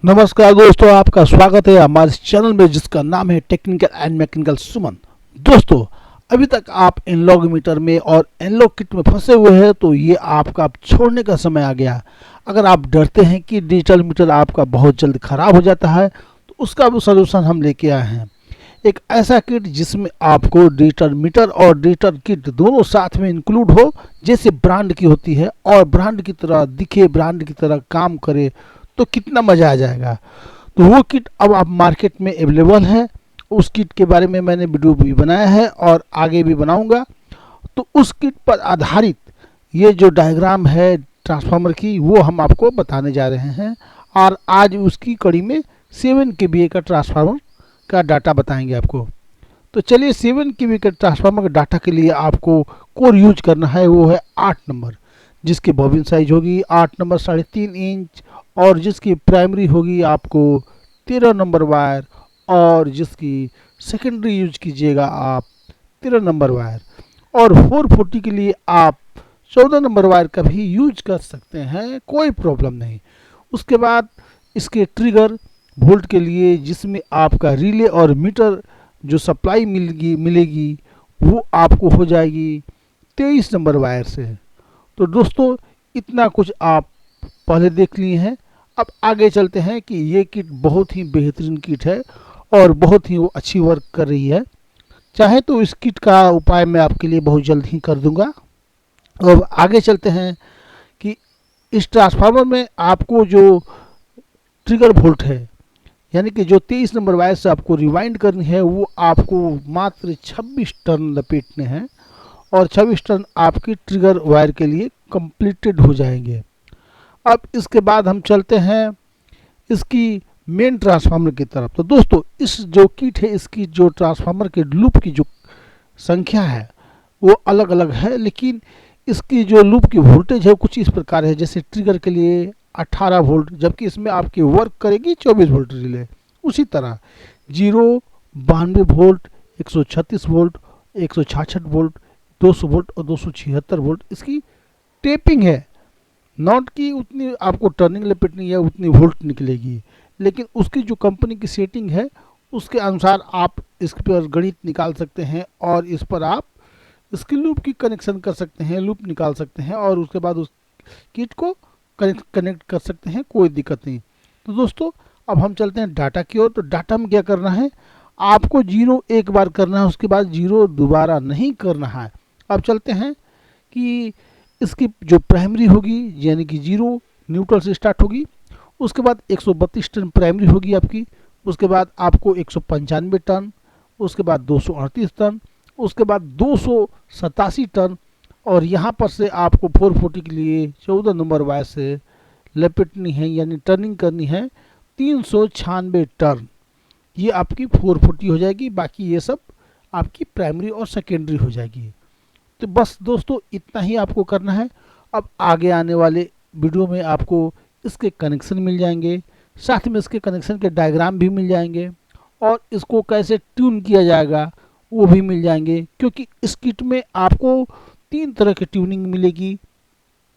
नमस्कार दोस्तों, आपका स्वागत है हमारे चैनल में जिसका नाम है टेक्निकल एंड मैकेनिकल सुमन। दोस्तों, अभी तक आप एनालॉग मीटर में और एनालॉग किट में फंसे हुए हैं तो ये आपका अब छोड़ने का समय आ गया। अगर आप डरते हैं कि डिजिटल मीटर आपका बहुत जल्द खराब हो जाता है तो उसका भी सलूशन हम लेके आए हैं। एक ऐसा किट जिसमें आपको डिजिटल मीटर और डिजिटल किट दोनों साथ में इंक्लूड हो, जैसे ब्रांड की होती है और ब्रांड की तरह दिखे, ब्रांड की तरह काम करे, तो कितना मज़ा आ जाएगा। तो वो किट अब आप मार्केट में अवेलेबल है। उस किट के बारे में मैंने वीडियो भी बनाया है और आगे भी बनाऊंगा। तो उस किट पर आधारित ये जो डायग्राम है ट्रांसफार्मर की, वो हम आपको बताने जा रहे हैं। और आज उसकी कड़ी में 7 kVA का ट्रांसफार्मर का डाटा बताएंगे आपको। तो चलिए, 7 kVA के ट्रांसफार्मर के डाटा के लिए आपको कोर यूज करना है, वो है 8 नंबर, जिसकी बॉबिन साइज होगी 8 नंबर 3.5 इंच, और जिसकी प्राइमरी होगी आपको 13 नंबर वायर, और जिसकी सेकेंडरी यूज कीजिएगा आप 13 नंबर वायर, और 440 के लिए आप 14 नंबर वायर का भी यूज कर सकते हैं, कोई प्रॉब्लम नहीं। उसके बाद इसके ट्रिगर वोल्ट के लिए, जिसमें आपका रिले और मीटर जो सप्लाई मिलेगी वो आपको हो जाएगी 23 नंबर वायर से। तो दोस्तों, इतना कुछ आप पहले देख लिए हैं। अब आगे चलते हैं कि ये किट बहुत ही बेहतरीन किट है और बहुत ही वो अच्छी वर्क कर रही है। चाहे तो इस किट का उपाय मैं आपके लिए बहुत जल्द ही कर दूंगा। अब आगे चलते हैं कि इस ट्रांसफार्मर में आपको जो ट्रिगर वोल्ट है, यानी कि जो 23 नंबर वायर से आपको रिवाइंड करनी है, वो आपको मात्र 26 टर्न लपेटने हैं, और 26 टर्न आपकी ट्रिगर वायर के लिए कंप्लीटेड हो जाएंगे। अब इसके बाद हम चलते हैं इसकी मेन ट्रांसफार्मर की तरफ। तो दोस्तों, इस जो किट है, इसकी जो ट्रांसफार्मर के लूप की जो संख्या है वो अलग अलग है, लेकिन इसकी जो लूप की वोल्टेज है कुछ इस प्रकार है। जैसे ट्रिगर के लिए 18 वोल्ट, जबकि इसमें आपकी वर्क करेगी 24 वोल्ट रिले। उसी तरह 0, 92 वोल्ट, 136 वोल्ट, 166 वोल्ट, 200 वोल्ट और 276 वोल्ट इसकी टेपिंग है। नॉट की उतनी आपको टर्निंग लपेटनी है, उतनी वोल्ट निकलेगी, लेकिन उसकी जो कंपनी की सेटिंग है उसके अनुसार आप इस पर गणित निकाल सकते हैं, और इस पर आप इसकी लूप की कनेक्शन कर सकते हैं, लूप निकाल सकते हैं, और उसके बाद उस किट को कनेक्ट कर सकते हैं, कोई दिक्कत नहीं। तो दोस्तों, अब हम चलते हैं डाटा की ओर। तो डाटा में क्या करना है, आपको 0 एक बार करना है, उसके बाद 0 दोबारा नहीं करना है। अब चलते हैं कि इसकी जो प्राइमरी होगी, यानी कि 0 न्यूट्रल से स्टार्ट होगी, उसके बाद 132 टन प्राइमरी होगी आपकी, उसके बाद आपको 195 टन, उसके बाद 238 टन, उसके बाद 287 टन, और यहाँ पर से आपको 440 के लिए 14 नंबर वायर से लपेटनी है, यानी टर्निंग करनी है 396 टर्न। ये आपकी 440 हो जाएगी। बाकी ये सब आपकी प्राइमरी और सेकेंडरी हो जाएगी। तो बस दोस्तों, इतना ही आपको करना है। अब आगे आने वाले वीडियो में आपको इसके कनेक्शन मिल जाएंगे, साथ में इसके कनेक्शन के डायग्राम भी मिल जाएंगे, और इसको कैसे ट्यून किया जाएगा वो भी मिल जाएंगे। क्योंकि इस किट में आपको 3 तरह की ट्यूनिंग मिलेगी।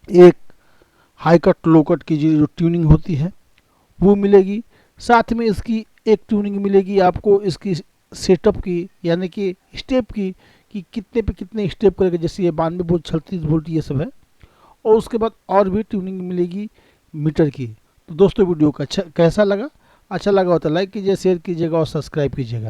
एक हाई कट लो कट की जो ट्यूनिंग होती है वो मिलेगी, साथ में इसकी एक ट्यूनिंग मिलेगी आपको इसकी सेटअप की, यानी कि स्टेप की, कि कितने पे कितने स्टेप करेगा, जैसे ये 92 वोल्ट, 36 वोल्ट ये सब है। और उसके बाद और भी ट्यूनिंग मिलेगी मीटर की। तो दोस्तों, वीडियो का कैसा लगा? अच्छा लगा हो तो लाइक कीजिए, शेयर कीजिएगा और सब्सक्राइब कीजिएगा।